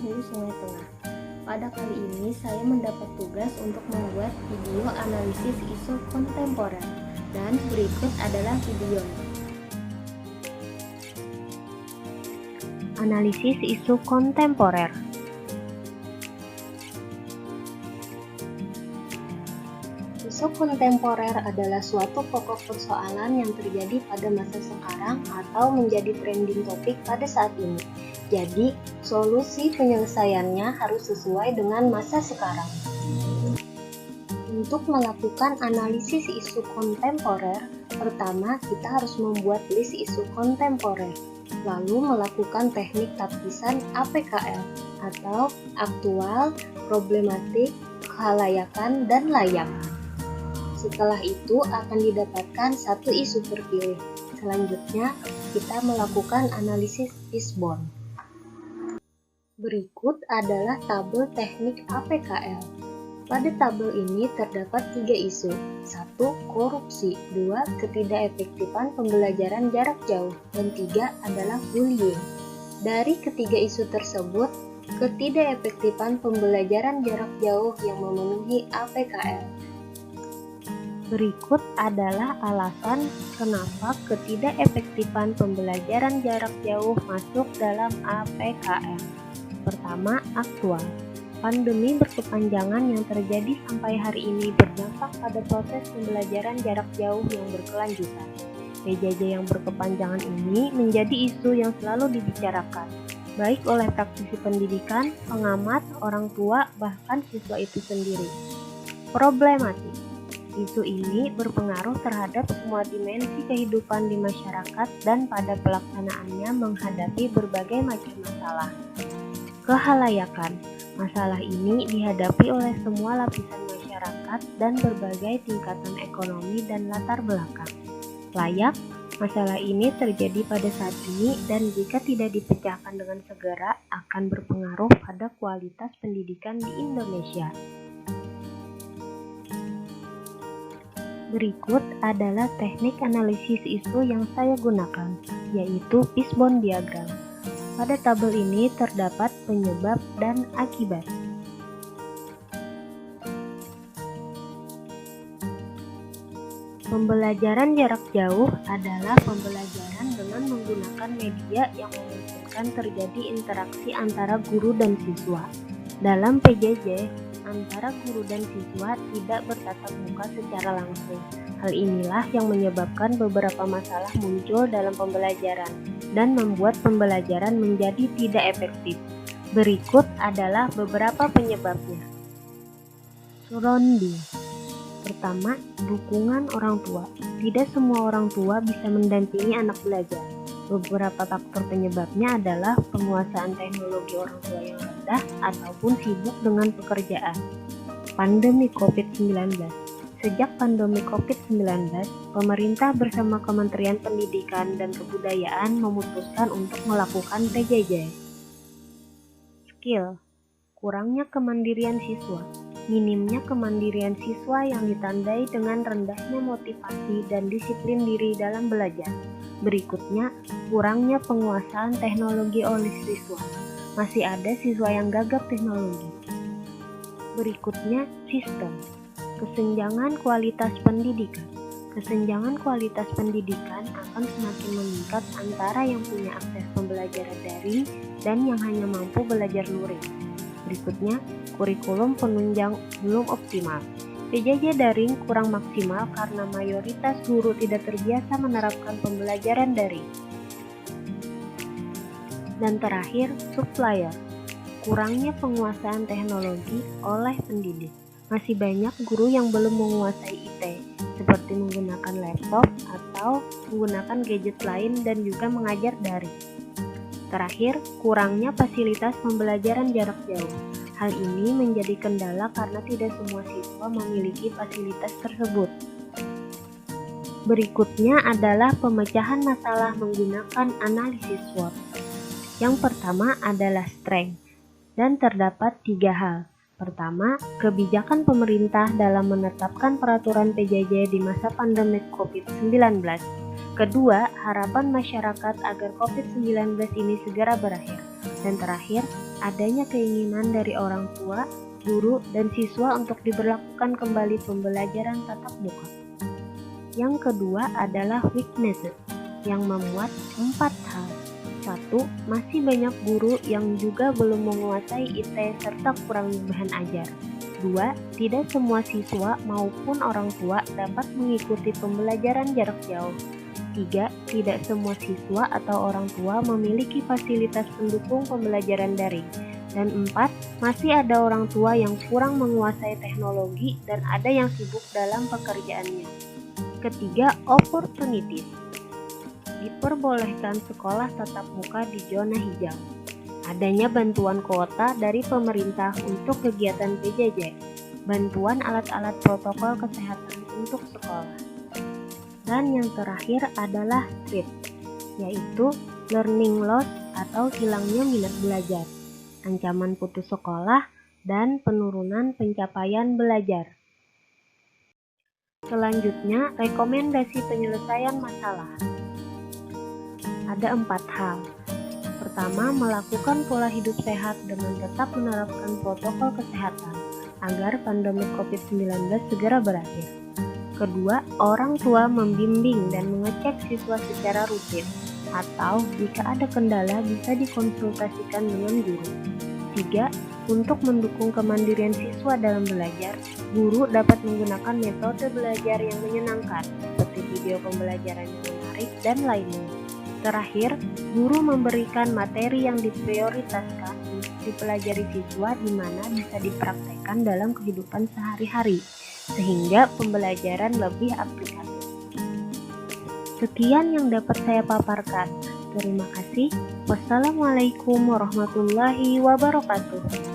Hulu Sungai Tengah. Pada kali ini saya mendapat tugas untuk membuat video analisis isu kontemporer dan berikut adalah videonya. Analisis isu kontemporer. Isu kontemporer adalah suatu pokok persoalan yang terjadi pada masa sekarang atau menjadi trending topik pada saat ini. Jadi, solusi penyelesaiannya harus sesuai dengan masa sekarang. Untuk melakukan analisis isu kontemporer, pertama kita harus membuat list isu kontemporer, lalu melakukan teknik tapisan APKL atau aktual, problematik, kehalayakan, dan layak. Setelah itu akan didapatkan satu isu terpilih. Selanjutnya, kita melakukan analisis fishbone. Berikut adalah tabel teknik APKL. Pada tabel ini terdapat 3 isu. 1. Korupsi. 2. Ketidakefektifan pembelajaran jarak jauh. Dan 3 adalah bullying. Dari ketiga isu tersebut, ketidakefektifan pembelajaran jarak jauh yang memenuhi APKL. Berikut adalah alasan kenapa ketidakefektifan pembelajaran jarak jauh masuk dalam APKL. Pertama, aktual. Pandemi berkepanjangan yang terjadi sampai hari ini berdampak pada proses pembelajaran jarak jauh yang berkelanjutan. PJJ yang berkepanjangan ini menjadi isu yang selalu dibicarakan, baik oleh praktisi pendidikan, pengamat, orang tua, bahkan siswa itu sendiri. Problematik. Isu ini berpengaruh terhadap semua dimensi kehidupan di masyarakat dan pada pelaksanaannya menghadapi berbagai macam masalah. Kehalayakan. Masalah ini dihadapi oleh semua lapisan masyarakat dan berbagai tingkatan ekonomi dan latar belakang. Layak. Masalah ini terjadi pada saat ini dan jika tidak dipecahkan dengan segera akan berpengaruh pada kualitas pendidikan di Indonesia. Berikut adalah teknik analisis isu yang saya gunakan, yaitu fishbone diagram. Pada tabel ini terdapat penyebab dan akibat. Pembelajaran jarak jauh adalah pembelajaran dengan menggunakan media yang memungkinkan terjadi interaksi antara guru dan siswa. Dalam PJJ, antara guru dan siswa tidak bertatap muka secara langsung. Hal inilah yang menyebabkan beberapa masalah muncul dalam pembelajaran dan membuat pembelajaran menjadi tidak efektif. Berikut adalah beberapa penyebabnya. Surrounding. Pertama, dukungan orang tua. Tidak semua orang tua bisa mendampingi anak belajar. Beberapa faktor penyebabnya adalah penguasaan teknologi orang tua yang rendah ataupun sibuk dengan pekerjaan. Pandemi COVID-19. Sejak pandemi COVID-19, pemerintah bersama Kementerian Pendidikan dan Kebudayaan memutuskan untuk melakukan PJJ. Skill. Kurangnya kemandirian siswa. Minimnya kemandirian siswa yang ditandai dengan rendahnya motivasi dan disiplin diri dalam belajar. Berikutnya, kurangnya penguasaan teknologi oleh siswa. Masih ada siswa yang gagap teknologi. Berikutnya, sistem. Kesenjangan kualitas pendidikan. Kesenjangan kualitas pendidikan akan semakin meningkat antara yang punya akses pembelajaran daring dan yang hanya mampu belajar luring. Berikutnya, kurikulum penunjang belum optimal. PJJ daring kurang maksimal karena mayoritas guru tidak terbiasa menerapkan pembelajaran daring. Dan terakhir, supplier. Kurangnya penguasaan teknologi oleh pendidik. Masih banyak guru yang belum menguasai IT, seperti menggunakan laptop atau menggunakan gadget lain dan juga mengajar daring. Terakhir, kurangnya fasilitas pembelajaran jarak jauh. Hal ini menjadi kendala karena tidak semua siswa memiliki fasilitas tersebut. Berikutnya adalah pemecahan masalah menggunakan analisis SWOT. Yang pertama adalah strength, dan terdapat 3 hal. Pertama, kebijakan pemerintah dalam menetapkan peraturan PJJ di masa pandemi COVID-19. Kedua, harapan masyarakat agar COVID-19 ini segera berakhir. Dan terakhir, adanya keinginan dari orang tua, guru, dan siswa untuk diberlakukan kembali pembelajaran tatap muka. Yang kedua adalah weaknesses, yang memuat 4 hal. 1. Masih banyak guru yang juga belum menguasai IT serta kurang bahan ajar. 2. Tidak semua siswa maupun orang tua dapat mengikuti pembelajaran jarak jauh. 3. Tidak semua siswa atau orang tua memiliki fasilitas pendukung pembelajaran daring. Dan 4. Masih ada orang tua yang kurang menguasai teknologi dan ada yang sibuk dalam pekerjaannya. Ketiga, opportunities. Diperbolehkan sekolah tatap muka di zona hijau. Adanya bantuan kuota dari pemerintah untuk kegiatan PJJ, bantuan alat-alat protokol kesehatan untuk sekolah. Dan yang terakhir adalah threat, yaitu learning loss atau hilangnya minat belajar, ancaman putus sekolah, dan penurunan pencapaian belajar. Selanjutnya, rekomendasi penyelesaian masalah. Ada 4 hal. Pertama, melakukan pola hidup sehat dengan tetap menerapkan protokol kesehatan agar pandemi COVID-19 segera berakhir. Kedua, orang tua membimbing dan mengecek siswa secara rutin, atau jika ada kendala bisa dikonsultasikan dengan guru. 3. Untuk mendukung kemandirian siswa dalam belajar, guru dapat menggunakan metode belajar yang menyenangkan, seperti video pembelajaran yang menarik dan lainnya. Terakhir, guru memberikan materi yang diprioritaskan untuk dipelajari siswa di mana bisa dipraktekkan dalam kehidupan sehari-hari, sehingga pembelajaran lebih aplikatif. Sekian yang dapat saya paparkan. Terima kasih. Wassalamualaikum warahmatullahi wabarakatuh.